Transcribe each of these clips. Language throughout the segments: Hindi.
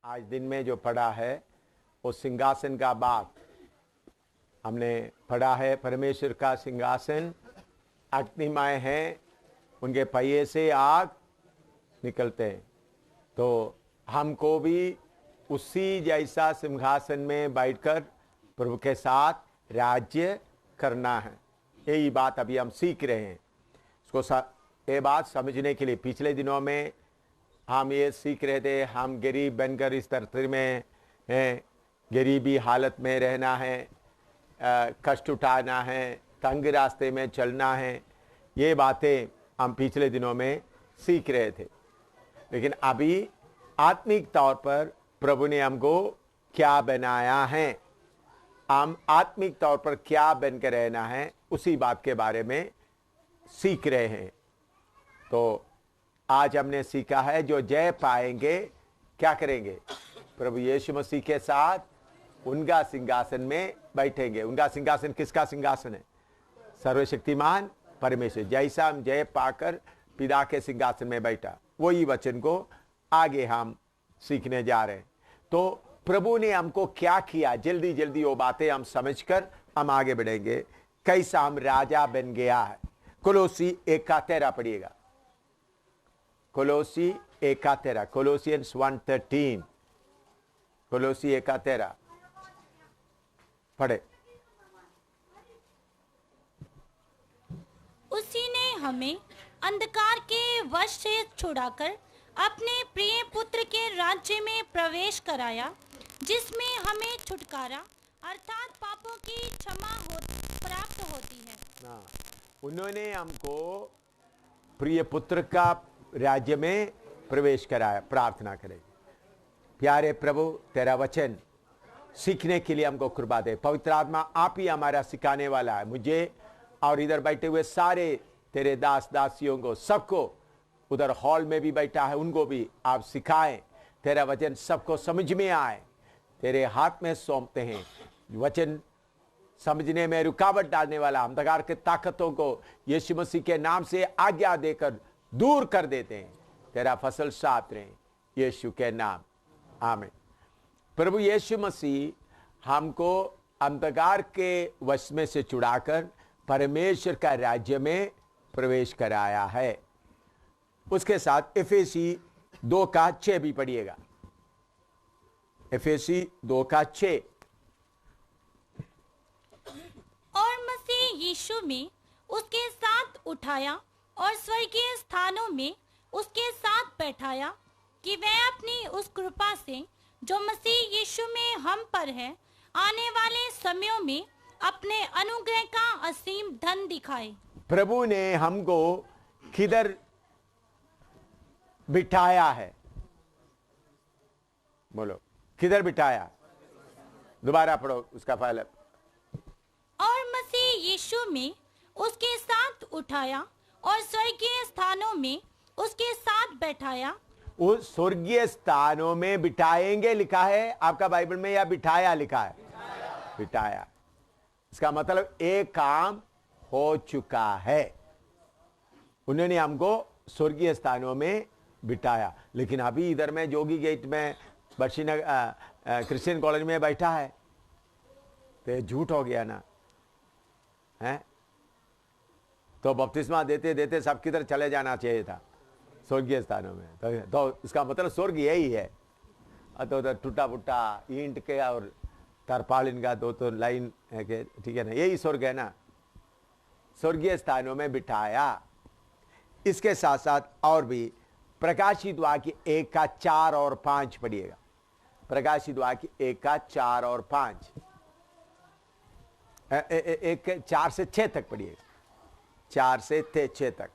आज दिन में जो पढ़ा है वो सिंहासन का बात हमने पढ़ा है। परमेश्वर का सिंहासन अग्निमय है, उनके पहिए से आग निकलते हैं। तो हमको भी उसी जैसा सिंहासन में बैठकर प्रभु के साथ राज्य करना है। यही बात अभी हम सीख रहे हैं। इसको ये बात समझने के लिए पिछले दिनों में हम ये सीख रहे थे, हम गरीब बनकर इस धरती में हैं, गरीबी हालत में रहना है, कष्ट उठाना है, तंग रास्ते में चलना है। ये बातें हम पिछले दिनों में सीख रहे थे। लेकिन अभी आत्मिक तौर पर प्रभु ने हमको क्या बनाया है, हम आत्मिक तौर पर क्या बनकर रहना है, उसी बात के बारे में सीख रहे हैं। तो आज हमने सीखा है जो जय पाएंगे क्या करेंगे, प्रभु यीशु मसीह के साथ उनका सिंहासन में बैठेंगे। उनका सिंहासन किसका सिंहासन है? सर्वशक्तिमान परमेश्वर। जैसा हम जय पाकर पिता के सिंहासन में बैठा, वही वचन को आगे हम सीखने जा रहे हैं। तो प्रभु ने हमको क्या किया, जल्दी जल्दी वो बातें हम समझकर हम आगे बढ़ेंगे। कैसा हम राजा बन गया है। कोलोसी 1:13 पढ़िएगा। कोलोसी 1:13, कोलोसियंस 1:13, कोलोसी 1:13 पढ़े। उसी ने हमें अंधकार के वश से छुड़ाकर अपने प्रिय पुत्र के राज्य में प्रवेश कराया, जिसमें हमें छुटकारा अर्थात पापों की क्षमा प्राप्त होती है। उन्होंने हमको प्रिय पुत्र का राज्य में प्रवेश कराया। प्रार्थना करें। प्यारे प्रभु, तेरा वचन सीखने के लिए हमको कृपा दे। पवित्र आत्मा आप ही हमारा सिखाने वाला है। मुझे और इधर बैठे हुए सारे तेरे दास दासियों को, सबको उधर हॉल में भी बैठा है, उनको भी आप सिखाएं। तेरा वचन सबको समझ में आए, तेरे हाथ में सौंपते हैं। वचन समझने में रुकावट डालने वाला अंधकार के ताकतों को यीशु मसीह के नाम से आज्ञा देकर दूर कर देते हैं। तेरा फसल साफ रहे, यीशु के नाम, आमीन। प्रभु यीशु मसीह हमको अंधकार के वश में से छुड़ाकर परमेश्वर का राज्य में प्रवेश कराया है। उसके साथ एफेसी 2:6 भी पढ़िएगा। एफेसी 2:6। और मसीह यीशु में उसके साथ उठाया और स्वर्गीय स्थानों में उसके साथ बैठाया, कि वह अपनी उस कृपा से जो मसीह यीशु में हम पर है, आने वाले समयों में अपने अनुग्रह का असीम धन दिखाए। प्रभु ने हमको किधर बिठाया है? बोलो, किधर बिठाया? दोबारा पढ़ो उसका पहले। और मसीह यीशु में उसके साथ उठाया और स्वर्गीय स्थानों में उसके साथ बैठाया। उस स्वर्गीय स्थानों में बिठाएंगे लिखा है आपका बाइबल में, या बिठाया लिखा है? बिठाया। इसका मतलब एक काम हो चुका है। उन्होंने हमको स्वर्गीय स्थानों में बिठाया। लेकिन अभी इधर में जोगी गेट में बर्शीनगर क्रिश्चियन कॉलोनी में बैठा है, तो ये झूठ हो गया ना है? तो बपतिस्मा देते देते सब किधर चले जाना चाहिए था, स्वर्गीय स्थानों में। तो इसका मतलब स्वर्ग यही है। तो उधर टूटा फूटा ईंट के और तरपालिन का दो लाइन है कि, ठीक है ना, यही स्वर्ग है ना। स्वर्गीय स्थानों में बिठाया। इसके साथ साथ और भी प्रकाशित वाक्य 1:4 और 5 पढ़िएगा। प्रकाशित वाक्य 1:4 और 5, 1:4 से 6 तक पढ़िएगा। 4 से 6 तक।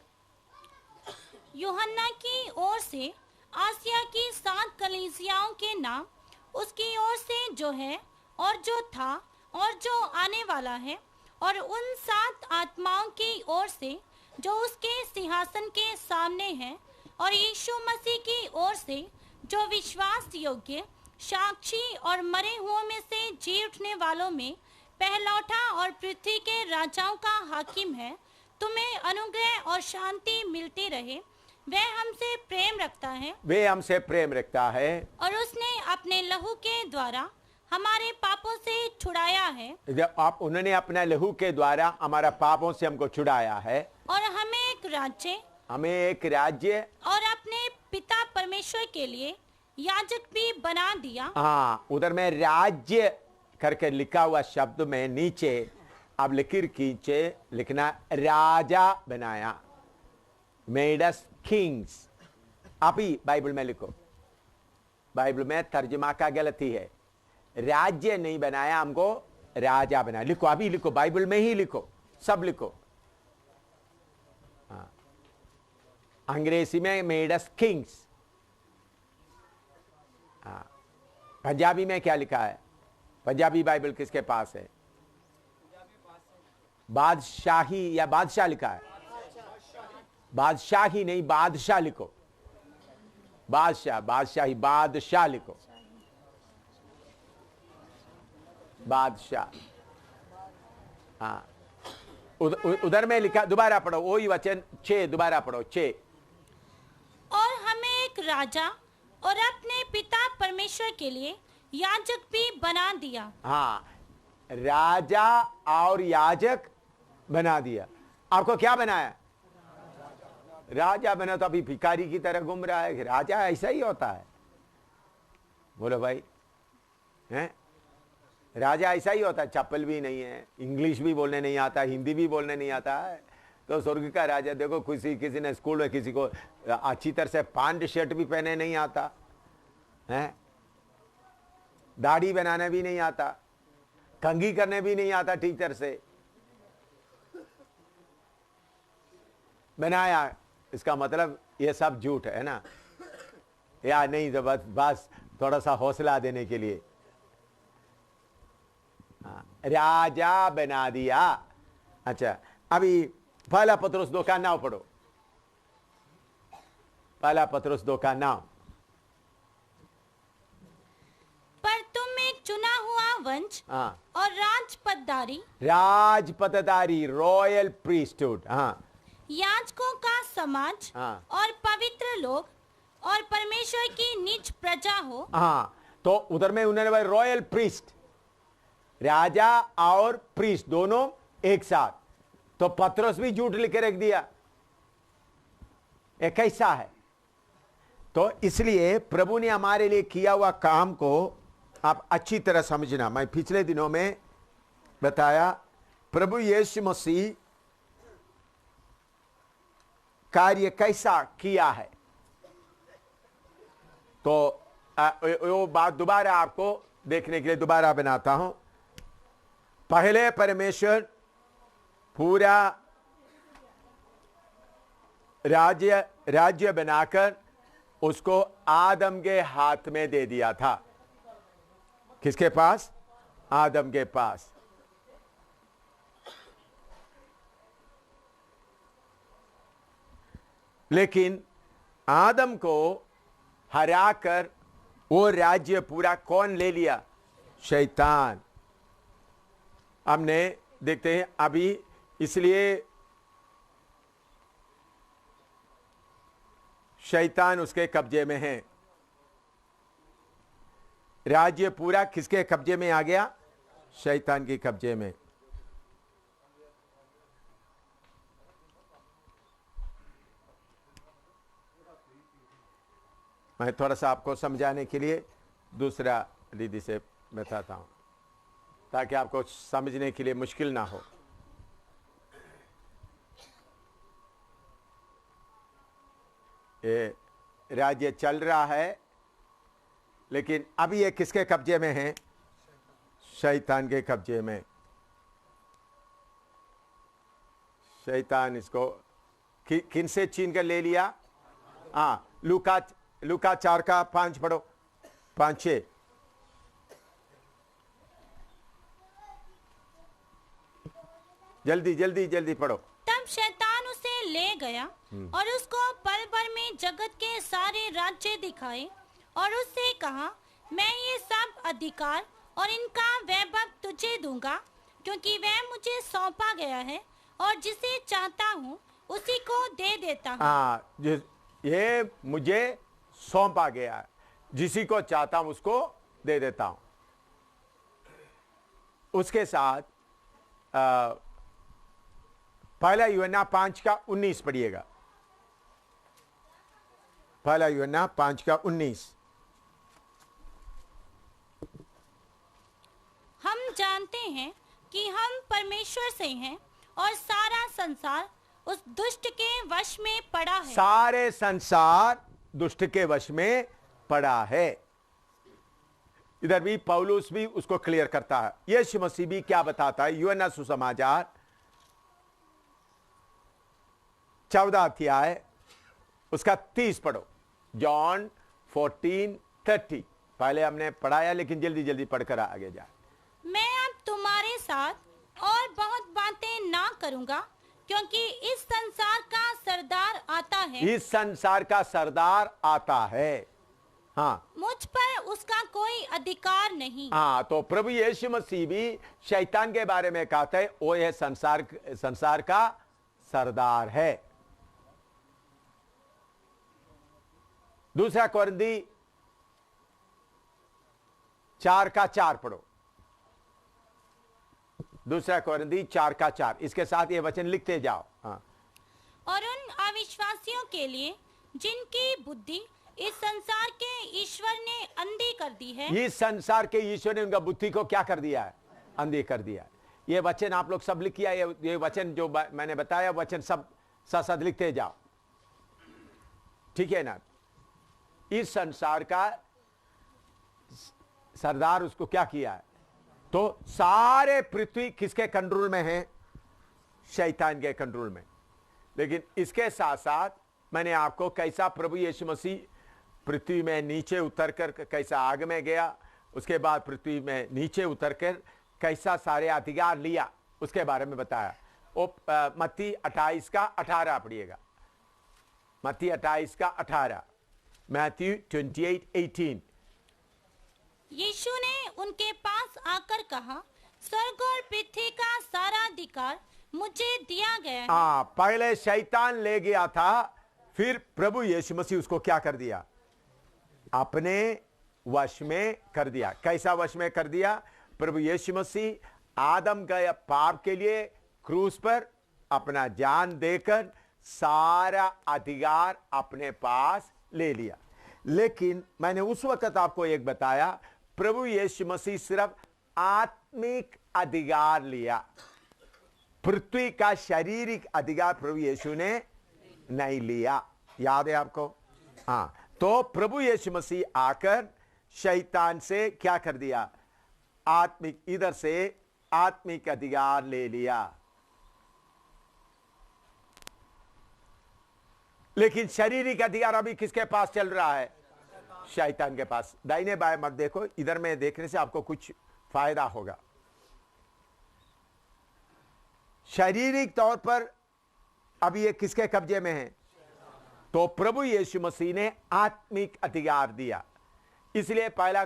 यूहन्ना की ओर से आसिया की 7 कलीसियाओं के नाम, उसकी ओर से जो है और जो था और जो आने वाला है, और उन 7 आत्माओं की ओर से जो उसके सिंहासन के सामने है, और यीशु मसीह की ओर से जो विश्वास योग्य साक्षी और मरे हुओं में से जी उठने वालों में पहलौठा और पृथ्वी के राजाओं का हाकिम है, तुम्हें अनुग्रह और शांति मिलती रहे। वह हमसे प्रेम रखता है वे हमसे प्रेम रखता है और उसने अपने लहू के द्वारा हमारे पापों से छुड़ाया है जब आप उन्होंने अपना लहू के द्वारा हमारा पापों से हमको छुड़ाया है और हमें एक राज्य और अपने पिता परमेश्वर के लिए याजक भी बना दिया। हाँ, उधर में राज्य करके लिखा हुआ शब्द में नीचे अब लकीर खींचे लिखना राजा बनाया, मेड अस किंग्स। आप ही बाइबल में लिखो, बाइबल में तर्जुमा का गलती है, राज्य नहीं बनाया हमको, राजा बनाया। लिखो, अभी लिखो, बाइबल में ही लिखो, सब लिखो। हाँ, अंग्रेजी में मेड अस किंग्स। हाँ, पंजाबी में क्या लिखा है? पंजाबी बाइबल किसके पास है? बादशाही या बादशाह लिखा है? बादशाही नहीं, बादशाह लिखो, बादशाह, बादशाही, बादशाह लिखो, बादशाह। हाँ, उधर में लिखा, दोबारा पढ़ो वही वचन 6, दोबारा पढ़ो 6। और हमें एक राजा और अपने पिता परमेश्वर के लिए याजक भी बना दिया। हाँ, राजा और याजक बना दिया। आपको क्या बनाया? राजा बना। तो अभी भिखारी की तरह घूम रहा है। राजा ऐसा ही होता है, बोलो भाई, हैं? राजा ऐसा ही होता है, चप्पल भी नहीं है, इंग्लिश भी बोलने नहीं आता, हिंदी भी बोलने नहीं आता है, तो स्वर्ग का राजा देखो। किसी ने स्कूल में किसी को अच्छी तरह से पैंट शर्ट भी पहने नहीं आता है, दाढ़ी बनाने भी नहीं आता, कंघी करने भी नहीं आता ठीक तरह से। बनाया, इसका मतलब ये सब झूठ है ना, या नहीं, तो बस थोड़ा सा हौसला देने के लिए। राजा बना दिया। अच्छा, अभी पहला पत्रुस 2 का 9 पढ़ो, पहला पत्रुस 2 का 9। पर तुम एक चुना हुआ वंश और राजपदधारी, रॉयल प्रीस्टहुड, याजकों का समाज और पवित्र लोग और परमेश्वर की निज प्रजा हो। तो उधर में उन्होंने रॉयल प्रीस्ट, राजा और प्रीस्ट दोनों एक साथ। तो पत्रुस भी झूठ लिख के रख दिया, एक कैसा है? तो इसलिए प्रभु ने हमारे लिए किया हुआ काम को आप अच्छी तरह समझना। मैं पिछले दिनों में बताया, प्रभु यीशु मसीह कार्य कैसा किया है। तो वो बात दोबारा आपको देखने के लिए दोबारा बनाता हूं। पहले परमेश्वर पूरा राज्य बनाकर उसको आदम के हाथ में दे दिया था। किसके पास? आदम के पास। लेकिन आदम को हराकर वो राज्य पूरा कौन ले लिया? शैतान। हमने देखते हैं अभी, इसलिए शैतान उसके कब्जे में है। राज्य पूरा किसके कब्जे में आ गया? शैतान के कब्जे में। मैं थोड़ा सा आपको समझाने के लिए दूसरा रीति से बताता हूं, ताकि आपको समझने के लिए मुश्किल ना हो। ये राज्य चल रहा है, लेकिन अभी ये किसके कब्जे में है? शैतान के कब्जे में। शैतान इसको किन से छीन कर ले लिया? लूका 4 का 5 पढ़ो, 5-6। जल्दी जल्दी जल्दी पढ़ो। तब शैतान उसे ले गया और उसको पल भर में जगत के सारे राज्य दिखाए और उससे कहा, मैं ये सब अधिकार और इनका वैभव तुझे दूंगा, क्योंकि वह मुझे सौंपा गया है और जिसे चाहता हूँ उसी को दे देता हूँ। ये मुझे सौंपा गया है, जिसी को चाहता हूं उसको दे देता हूं। उसके साथ पहला यूहन्ना 5:19 पढ़िएगा। पहला यूहन्ना 5:19। हम जानते हैं कि हम परमेश्वर से हैं और सारा संसार उस दुष्ट के वश में पड़ा है। सारे संसार दुष्ट के वश में पड़ा है। इधर भी पौलुस भी उसको क्लियर करता है। यीशु मसीह भी क्या बताता है? यूहन्ना सुसमाचार 14 अध्याय उसका 30 पढ़ो। जॉन 14:30। पहले हमने पढ़ाया, लेकिन जल्दी जल्दी पढ़कर आगे जाए। मैं अब तुम्हारे साथ और बहुत बातें ना करूंगा, क्योंकि इस संसार का सरदार आता है। इस संसार का सरदार आता है। हाँ, मुझ पर उसका कोई अधिकार नहीं। हाँ, तो प्रभु यीशु मसीह भी शैतान के बारे में कहते हैं, वो यह संसार का सरदार है। दूसरा कोरिन्थी 4:4 पढ़ो। दूसरा कोरिन्थी 4:4। इसके साथ ये वचन लिखते जाओ। हाँ, और उन अविश्वासियों के लिए जिनकी बुद्धि इस संसार के ईश्वर ने अंधी कर दी है। इस संसार के ईश्वर ने उनका बुद्धि को क्या कर दिया है? अंधी कर दिया है। ये वचन आप लोग सब लिखिए। ये वचन जो मैंने बताया, वचन सब साथ लिखते जाओ, ठीक है ना? इस संसार का सरदार उसको क्या किया है? तो सारे पृथ्वी किसके कंट्रोल में है? शैतान के कंट्रोल में। लेकिन इसके साथ साथ मैंने आपको कैसा प्रभु यीशु मसीह पृथ्वी में नीचे उतरकर कैसा आग में गया, उसके बाद पृथ्वी में नीचे उतरकर कैसा सारे अधिकार लिया, उसके बारे में बताया। वो मत्ती 28:18 पढ़िएगा। मत्ती 28:18। मैथ्यू 28:18। यीशु ने उनके पास आकर कहा, स्वर्ग और पृथ्वी का सारा अधिकार मुझे दिया गया है। हाँ, पहले शैतान ले गया था, फिर प्रभु यीशु मसीह उसको क्या कर दिया? अपने वश में कर दिया। कैसा वश में कर दिया? प्रभु यीशु मसीह आदम का पाप के लिए क्रूस पर अपना जान देकर सारा अधिकार अपने पास ले लिया। लेकिन मैंने उस वक्त आपको एक बताया, प्रभु यीशु मसीह सिर्फ आत्मिक अधिकार लिया, पृथ्वी का शारीरिक अधिकार प्रभु यीशु ने नहीं लिया। याद है आपको? हाँ, तो प्रभु यीशु मसीह आकर शैतान से क्या कर दिया? आत्मिक, इधर से आत्मिक अधिकार ले लिया। लेकिन शारीरिक अधिकार अभी किसके पास चल रहा है? शैतान के पास। दाहिने बाएं मत देखो, इधर में देखने से आपको कुछ फायदा होगा। शारीरिक तौर पर अभी ये किसके कब्जे में है? तो प्रभु यीशु मसीह ने आत्मिक अधिकार दिया। इसलिए पहला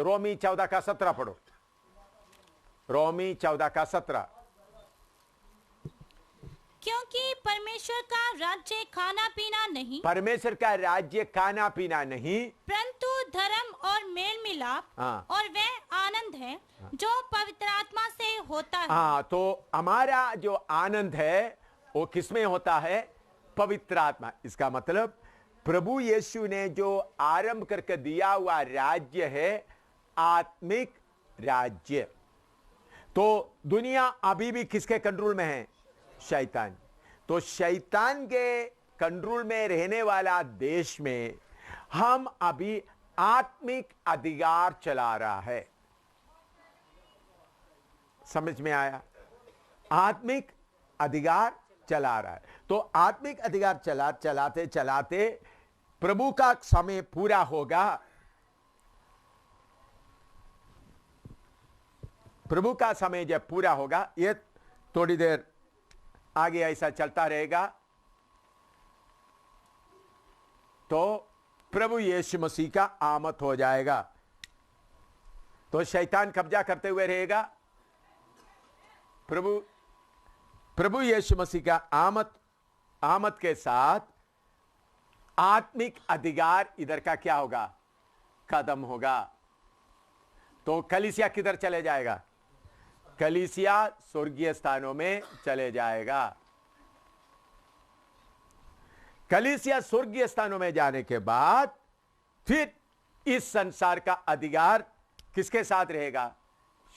रोमी 14:17 पढ़ो। रोमी 14:17। क्योंकि परमेश्वर का राज्य खाना पीना नहीं, परमेश्वर का राज्य खाना पीना नहीं, परंतु धर्म और मेल मिलाप हाँ। और वह आनंद है जो पवित्र आत्मा से होता है। हाँ, तो हमारा जो आनंद है वो किसमें होता है? पवित्र आत्मा। इसका मतलब प्रभु यीशु ने जो आरंभ करके दिया हुआ राज्य है आत्मिक राज्य। तो दुनिया अभी भी किसके कंट्रोल में है? शैतान। तो शैतान के कंट्रोल में रहने वाला देश में हम अभी आत्मिक अधिकार चला रहा है। समझ में आया? आत्मिक अधिकार चला रहा है। तो आत्मिक अधिकार चलाते चलाते प्रभु का समय पूरा होगा। प्रभु का समय जब पूरा होगा, ये थोड़ी देर आगे ऐसा चलता रहेगा, तो प्रभु यीशु मसीह का आमद हो जाएगा। तो शैतान कब्जा करते हुए रहेगा। प्रभु यीशु मसीह का आमद के साथ आत्मिक अधिकार इधर का क्या होगा? खत्म होगा। तो कलीसिया किधर चले जाएगा? कलीसिया स्वर्गीय स्थानों में चले जाएगा। कलीसिया स्वर्गीय स्थानों में जाने के बाद फिर इस संसार का अधिकार किसके साथ रहेगा?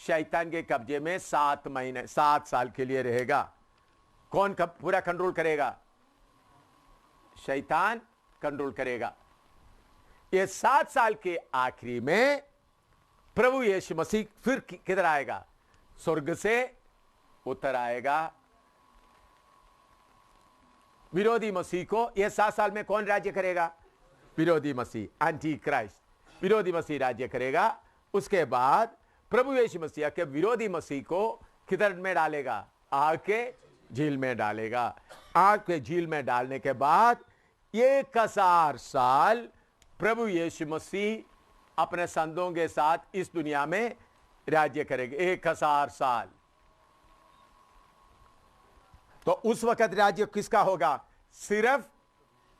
शैतान के कब्जे में 7 महीने 7 साल के लिए रहेगा। कौन पूरा कंट्रोल करेगा? शैतान कंट्रोल करेगा। ये 7 साल के आखिरी में प्रभु यीशु मसीह फिर किधर आएगा? स्वर्ग से उतर आएगा। विरोधी मसीह को ये 7 साल में कौन राज्य करेगा? विरोधी मसीह, एंटी क्राइस्ट। विरोधी मसीह राज्य करेगा। उसके बाद प्रभु यीशु मसीह के विरोधी मसीह को किधर में डालेगा? आग के झील में डालेगा। आग के झील में डालने के बाद 1000 साल प्रभु यीशु मसीह अपने संतों के साथ इस दुनिया में राज्य करेंगे। 1000 साल। तो उस वक्त राज्य किसका होगा? सिर्फ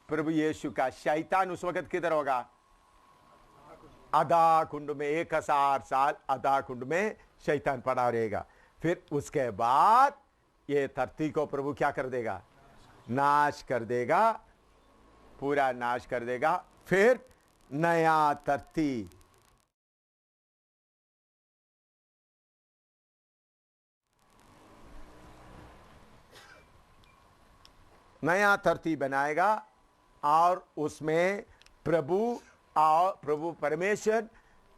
प्रभु यीशु का। शैतान उस वक्त किधर होगा? अधा कुंड में। 1000 साल अधा कुंड में शैतान पड़ा रहेगा। फिर उसके बाद ये धरती को प्रभु क्या कर देगा? नाश कर देगा। पूरा नाश कर देगा। फिर नया धरती, नया धरती बनाएगा और उसमें प्रभु परमेश्वर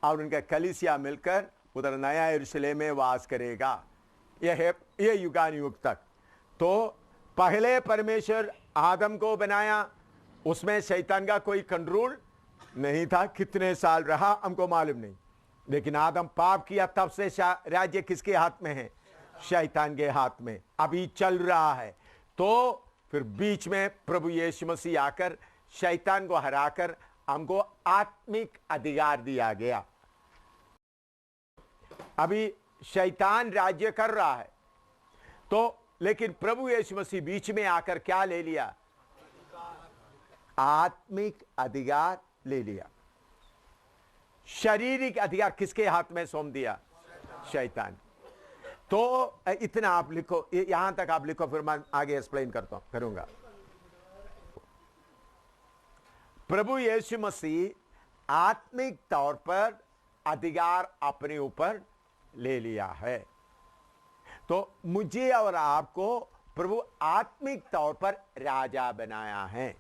और उनका कलीसिया मिलकर उधर नया यरूशलेम में वास करेगा। यह है ये युगान युग तक। तो पहले परमेश्वर आदम को बनाया, उसमें शैतान का कोई कंट्रोल नहीं था। कितने साल रहा हमको मालूम नहीं, लेकिन आदम पाप किया तब से राज्य किसके हाथ में है? शैतान के हाथ में अभी चल रहा है। तो फिर बीच में प्रभु यीशु मसीह आकर शैतान को हराकर हमको आत्मिक अधिकार दिया गया। अभी शैतान राज्य कर रहा है, तो लेकिन प्रभु यीशु मसीह बीच में आकर क्या ले लिया? आत्मिक अधिकार ले लिया। शारीरिक अधिकार किसके हाथ में सौंप दिया? शैतान। तो इतना आप लिखो, यहां तक आप लिखो, फिर मैं आगे एक्सप्लेन करूंगा। प्रभु यीशु मसीह आत्मिक तौर पर अधिकार अपने ऊपर ले लिया है। तो मुझे और आपको प्रभु आत्मिक तौर पर राजा बनाया है।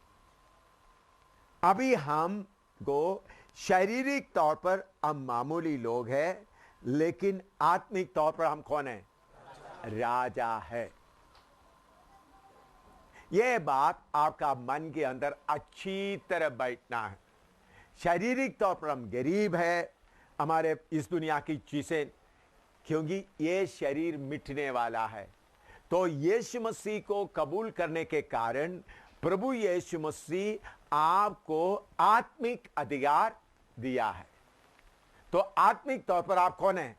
अभी हमको शारीरिक तौर पर हम मामूली लोग हैं, लेकिन आत्मिक तौर पर हम कौन है? राजा है। यह बात आपका मन के अंदर अच्छी तरह बैठना है। शारीरिक तौर पर हम गरीब है, हमारे इस दुनिया की चीजें, क्योंकि ये शरीर मिटने वाला है। तो यीशु मसीह को कबूल करने के कारण प्रभु यीशु मसीह आपको आत्मिक अधिकार दिया है। तो आत्मिक तौर पर आप कौन है?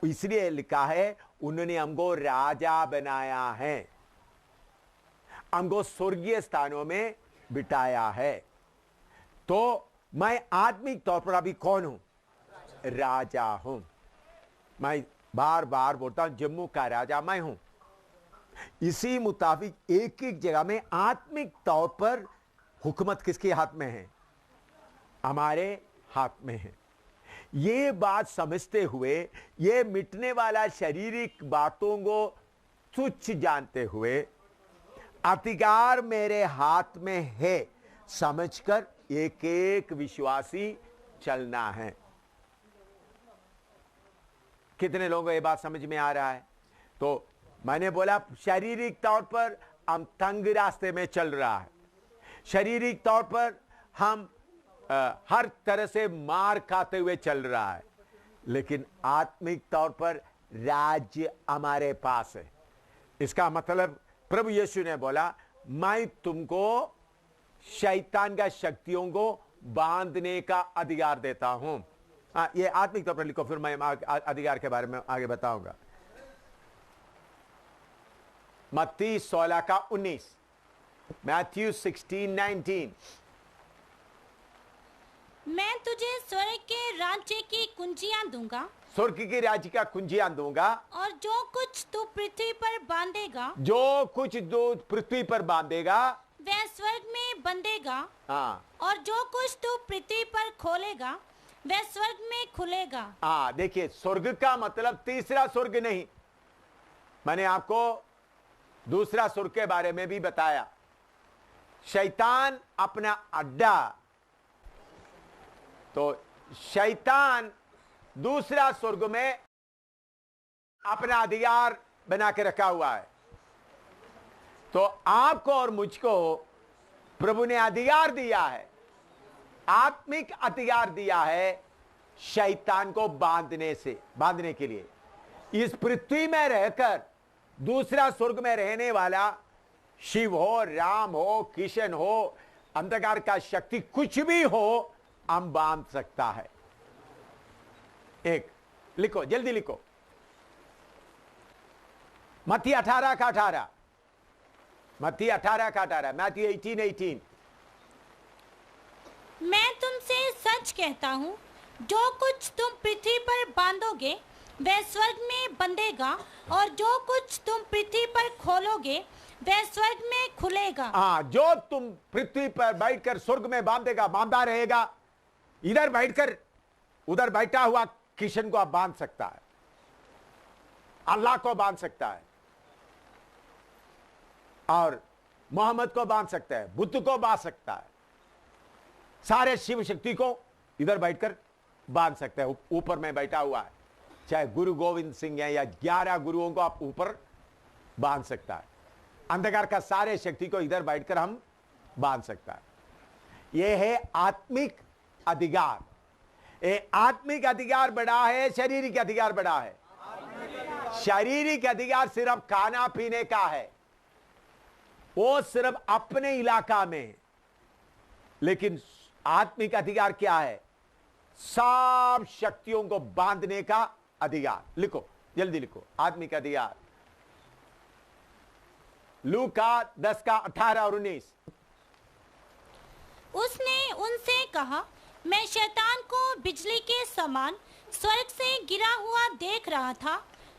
इसलिए लिखा है उन्होंने हमको राजा बनाया है, हमको स्वर्गीय स्थानों में बिठाया है। तो मैं आत्मिक तौर पर अभी कौन हूं? राजा हूं। मैं बार बार बोलता हूं, जम्मू का राजा मैं हूं। इसी मुताबिक एक एक जगह में आत्मिक तौर पर हुकूमत किसके हाथ में है? हमारे हाथ में है। ये बात समझते हुए, ये मिटने वाला शारीरिक बातों को तुच्छ जानते हुए, अधिकार मेरे हाथ में है समझकर एक एक विश्वासी चलना है। कितने लोगों को ये बात समझ में आ रहा है? तो मैंने बोला शारीरिक तौर पर हम तंग रास्ते में चल रहा है, शारीरिक तौर पर हम हर तरह से मार खाते हुए चल रहा है, लेकिन आत्मिक तौर पर राज्य हमारे पास है। इसका मतलब प्रभु यीशु ने बोला, मैं तुमको शैतान का शक्तियों को बांधने का अधिकार देता हूं। ये आत्मिक तौर पर लिखो, फिर मैं अधिकार के बारे में आगे बताऊंगा। मत्ती 16 का 19। मैथ्यू 16:19। मैं तुझे स्वर्ग के राज्य की कुंजियां दूंगा, स्वर्ग की राज्य का कुंजियां दूंगा, और जो कुछ तू पृथ्वी पर बांधेगा जो कुछ तू पृथ्वी पर बांधेगा वह स्वर्ग में बंधेगा, हाँ और जो कुछ तू पृथ्वी पर खोलेगा वह स्वर्ग में खुलेगा। हाँ, देखिए स्वर्ग का मतलब तीसरा स्वर्ग नहीं, मैंने आपको दूसरा स्वर्ग के बारे में भी बताया। शैतान अपना अड्डा, तो शैतान दूसरा स्वर्ग में अपना अधिकार बना के रखा हुआ है। तो आपको और मुझको प्रभु ने अधिकार दिया है, आत्मिक अधिकार दिया है शैतान को बांधने के लिए। इस पृथ्वी में रहकर दूसरा स्वर्ग में रहने वाला शिव हो, राम हो, किशन हो, अंधकार का शक्ति कुछ भी हो, हम बांध सकता है। एक लिखो, जल्दी लिखो, मत्ती 18:18, मत्ती 18:18, मैथ्यू 18:18। मैं तुमसे सच कहता हूँ, जो कुछ तुम पृथ्वी पर बांधोगे वह स्वर्ग में बंधेगा, और जो कुछ तुम पृथ्वी पर खोलोगे वह स्वर्ग में खुलेगा। हाँ, जो तुम पृथ्वी पर बैठकर स्वर्ग में बांधेगा बांधा रहेगा। इधर बैठकर उधर बैठा हुआ किशन को आप बांध सकता है, अल्लाह को बांध सकता है, और मोहम्मद को बांध सकता है, बुद्ध को बांध सकता है, सारे शिव शक्ति को इधर बैठकर बांध सकते हैं। ऊपर में बैठा हुआ है, चाहे गुरु गोविंद सिंह है या 11 गुरुओं को आप ऊपर बांध सकता है। अंधकार का सारे शक्ति को इधर बैठकर हम बांध सकता है। यह है आत्मिक अधिकार। ये आत्मिक अधिकार बड़ा है, शारीरिक अधिकार बड़ा है। शारीरिक अधिकार सिर्फ खाना पीने का है, वो सिर्फ अपने इलाका में। लेकिन आत्मिक अधिकार क्या है? सब शक्तियों को बांधने का अधिकार। लिखो, जल्दी लिखो, आत्मिक अधिकार। लूका 10:18 और 19। उसने उनसे कहा, मैं शैतान को बिजली के समान स्वर्ग से गिरा हुआ देख रहा था।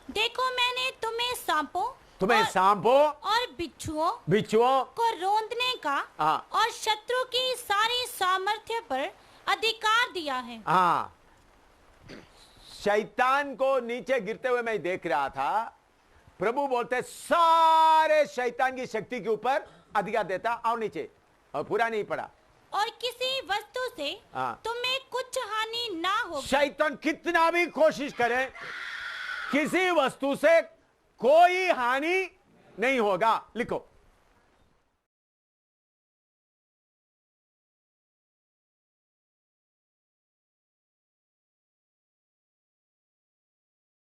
देखो, मैंने तुम्हें सांपों और बिच्छुओं को रौंदने का और शत्रु की सारी सामर्थ्य पर अधिकार दिया है। हाँ, शैतान को नीचे गिरते हुए मैं देख रहा था। प्रभु बोलते सारे शैतान की शक्ति के ऊपर अधिकार देता। और नीचे, और पूरा नहीं पड़ा, और किसी वस्तु से तुम्हें कुछ हानि ना हो। शैतान कितना भी कोशिश करे, किसी वस्तु से कोई हानि नहीं होगा। लिखो,